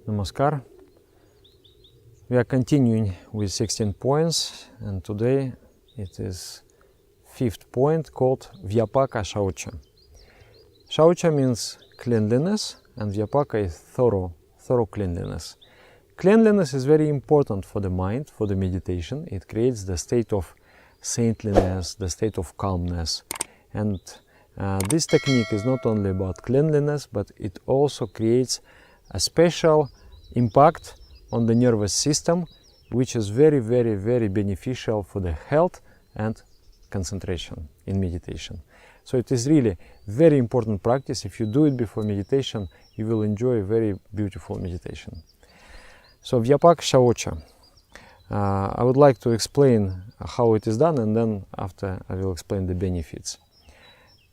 Namaskar. We are continuing with 16 points, and today it is fifth point called Vyapaka shaocha. Shaocha means cleanliness, and Vyapaka is thorough cleanliness. Cleanliness is very important for the mind, for the meditation. It creates the state of saintliness, the state of calmness. And this technique is not only about cleanliness, but it also creates a special impact on the nervous system, which is very beneficial for the health and concentration in meditation. So it is really very important practice. If you do it before meditation, you will enjoy a very beautiful meditation. So Vyapaka shaocha. I would like to explain how it is done, and then after I will explain the benefits.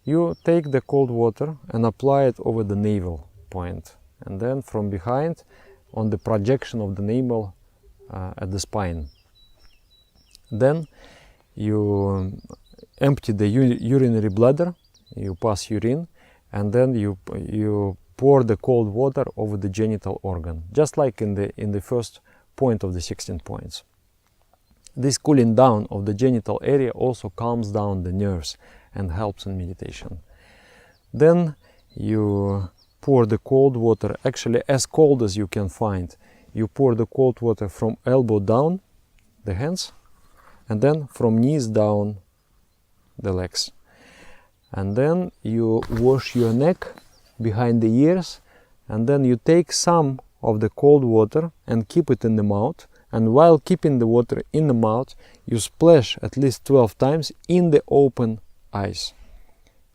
You take the cold water and apply it over the navel point, and then from behind on the projection of the navel at the spine. Then you empty the urinary bladder, you pass urine, and then you pour the cold water over the genital organ, just like in the first point of the 16 points. This cooling down of the genital area also calms down the nerves and helps in meditation. Then you pour the cold water, actually as cold as you can find. You pour the cold water from elbow down, the hands, and then from knees down, the legs. And then you wash your neck behind the ears, and then you take some of the cold water and keep it in the mouth. And while keeping the water in the mouth, you splash at least 12 times in the open eyes.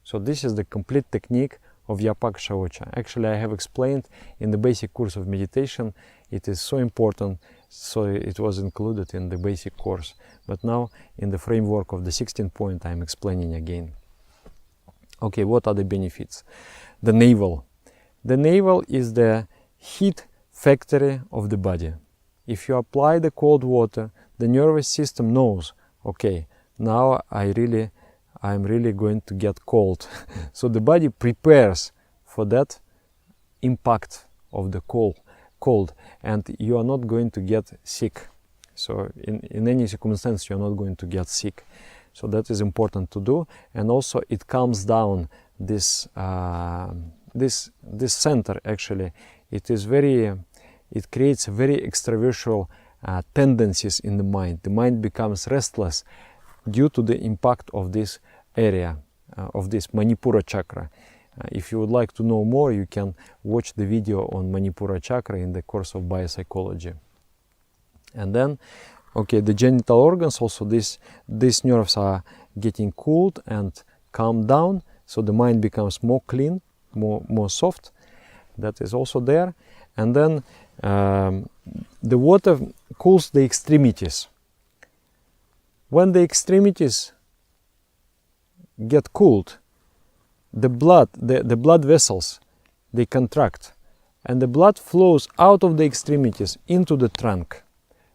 So this is the complete technique of Vyapaka shaocha. Actually, I have explained in the basic course of meditation. It is so important, so it was included in the basic course. But now, in the framework of the 16th point, I am explaining again. Okay, what are the benefits? The navel. The navel is the heat factory of the body. If you apply the cold water, the nervous system knows, okay, now I'm really going to get cold. So the body prepares for that impact of the cold, and you are not going to get sick. So in any circumstance, you are not going to get sick. So that is important to do, and also it calms down this center. Actually, it creates very extraversual tendencies in the mind. The mind becomes restless due to the impact of this area, of this Manipura chakra. If you would like to know more, you can watch the video on Manipura chakra in the course of biopsychology. And then, okay, the genital organs, also these nerves are getting cooled and calmed down, so the mind becomes more clean, more soft. That is also there. And then the water cools the extremities. When the extremities get cooled, the blood vessels, they contract, and the blood flows out of the extremities into the trunk.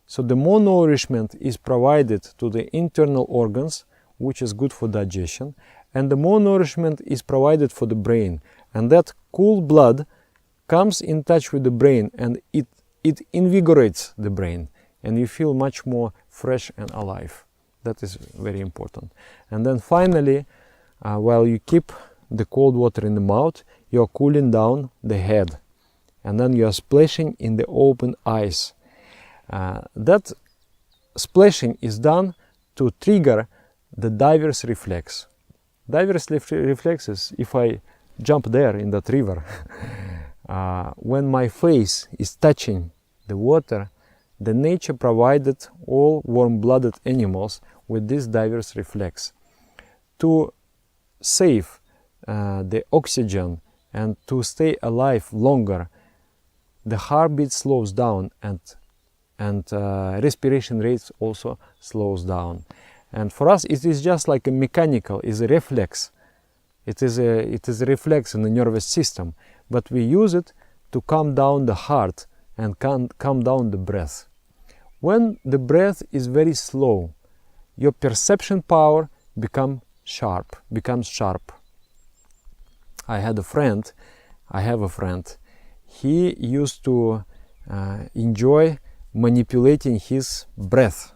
So the more nourishment is provided to the internal organs, which is good for digestion, and the more nourishment is provided for the brain, and that cool blood comes in touch with the brain, and it invigorates the brain, and you feel much more fresh and alive. That is very important. And then finally, while you keep the cold water in the mouth, you are cooling down the head, and then you are splashing in the open eyes. That splashing is done to trigger the diver's reflex. Diver's reflex is if I jump there in that river. When my face is touching the water, the nature provided all warm-blooded animals with this diver's reflex. To save the oxygen and to stay alive longer, the heartbeat slows down, and respiration rates also slows down. And for us, it is just like a mechanical, is a reflex. It is a reflex in the nervous system, but we use it to calm down the heart and calm down the breath. When the breath is very slow, your perception power becomes sharp. I have a friend. He used to enjoy manipulating his breath.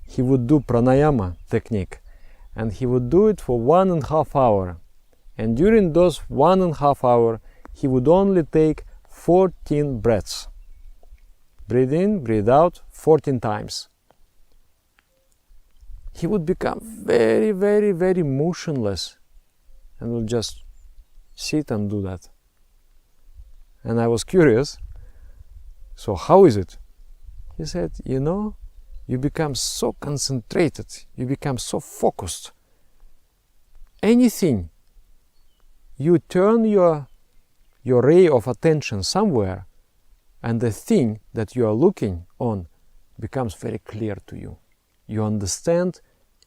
He would do pranayama technique, and he would do it for 1.5 hours. And during those 1.5 hours, he would only take 14 breaths. Breathe in, breathe out 14 times. He would become very, very, very motionless and would just sit and do that. And I was curious, so how is it? He said, you know, you become so concentrated, you become so focused. Anything, you turn your ray of attention somewhere, and the thing that you are looking on becomes very clear to you. You understand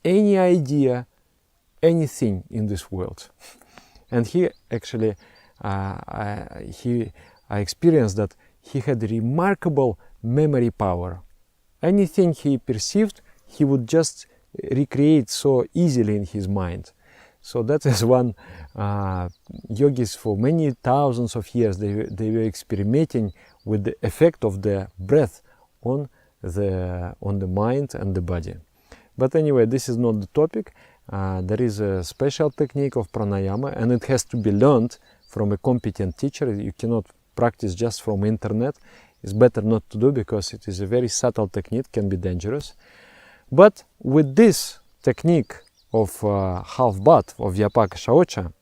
any idea, anything in this world. And he actually, I experienced that he had remarkable memory power. Anything he perceived, he would just recreate so easily in his mind. So that is one yogis for many thousands of years, they were experimenting with the effect of the breath on the mind and the body. But anyway, this is not the topic. There is a special technique of pranayama, and it has to be learned from a competent teacher. You cannot practice just from internet. It's better not to do because it is a very subtle technique, can be dangerous. But with this technique of half bath, of Vyapaka shaocha,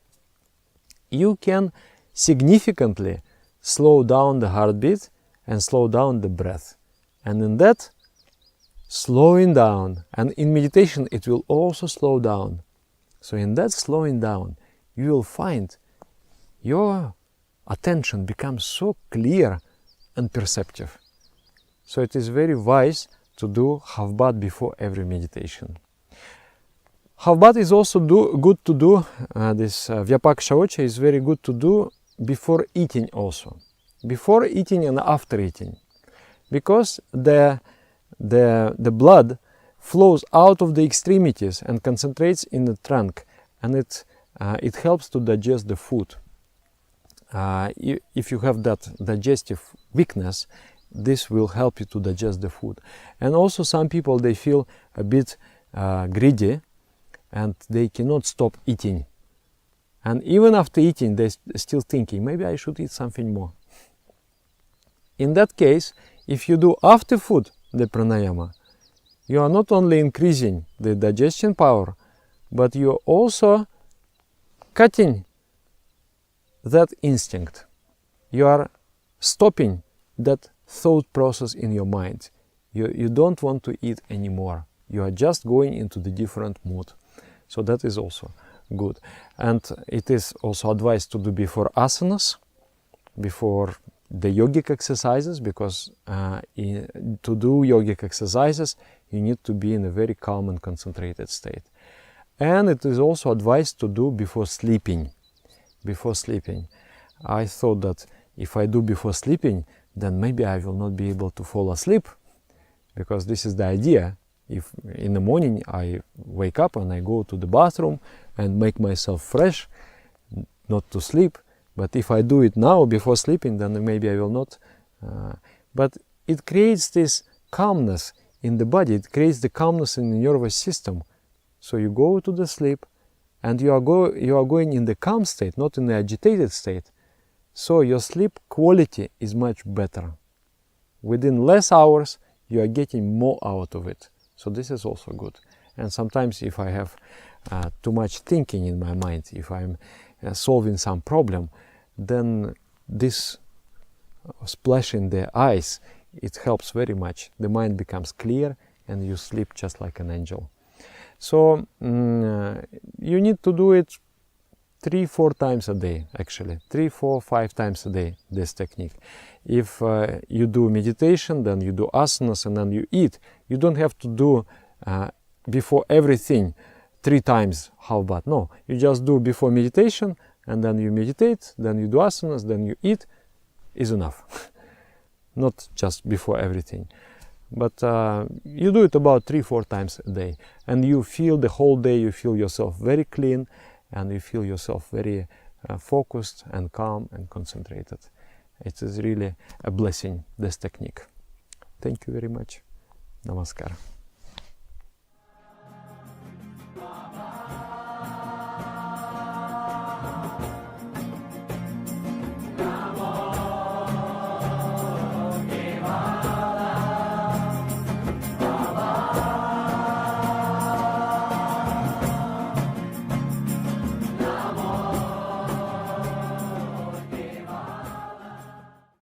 you can significantly slow down the heartbeat and slow down the breath. And in that slowing down, and in meditation it will also slow down. So in that slowing down, you will find your attention becomes so clear and perceptive. So it is very wise to do half bath before every meditation. Half bath is also good to do, this Vyapaka shaocha is very good to do before eating also. Before eating and after eating. Because the blood flows out of the extremities and concentrates in the trunk, and it helps to digest the food. If you have that digestive weakness, this will help you to digest the food. And also some people, they feel a bit greedy and they cannot stop eating. And even after eating, they're still thinking, maybe I should eat something more. In that case, if you do after food the pranayama, you are not only increasing the digestion power, but you are also cutting that instinct. You are stopping that thought process in your mind. You don't want to eat anymore. You are just going into the different mood. So that is also good. And it is also advised to do before asanas, before the yogic exercises, because to do yogic exercises, you need to be in a very calm and concentrated state. And it is also advised to do before sleeping. Before sleeping. I thought that if I do before sleeping, then maybe I will not be able to fall asleep, because this is the idea. If in the morning I wake up and I go to the bathroom and make myself fresh, not to sleep, but if I do it now before sleeping, then maybe I will not. But it creates this calmness in the body, it creates the calmness in the nervous system. So you go to the sleep and you are going in the calm state, not in the agitated state. So your sleep quality is much better. Within less hours, you are getting more out of it. So this is also good. And sometimes if I have too much thinking in my mind, if I'm solving some problem, then this splash in the eyes, it helps very much. The mind becomes clear and you sleep just like an angel. So you need to do it 3-4 times a day, actually. 3, 4, 5 times a day, this technique. If you do meditation, then you do asanas, and then you eat. You don't have to do before everything 3 times half bath. No, you just do before meditation, and then you meditate, then you do asanas, then you eat, is enough. Not just before everything. But you do it about 3-4 times a day, and you feel the whole day, you feel yourself very clean, and you feel yourself very focused and calm and concentrated. It is really a blessing, this technique. Thank you very much. Namaskar.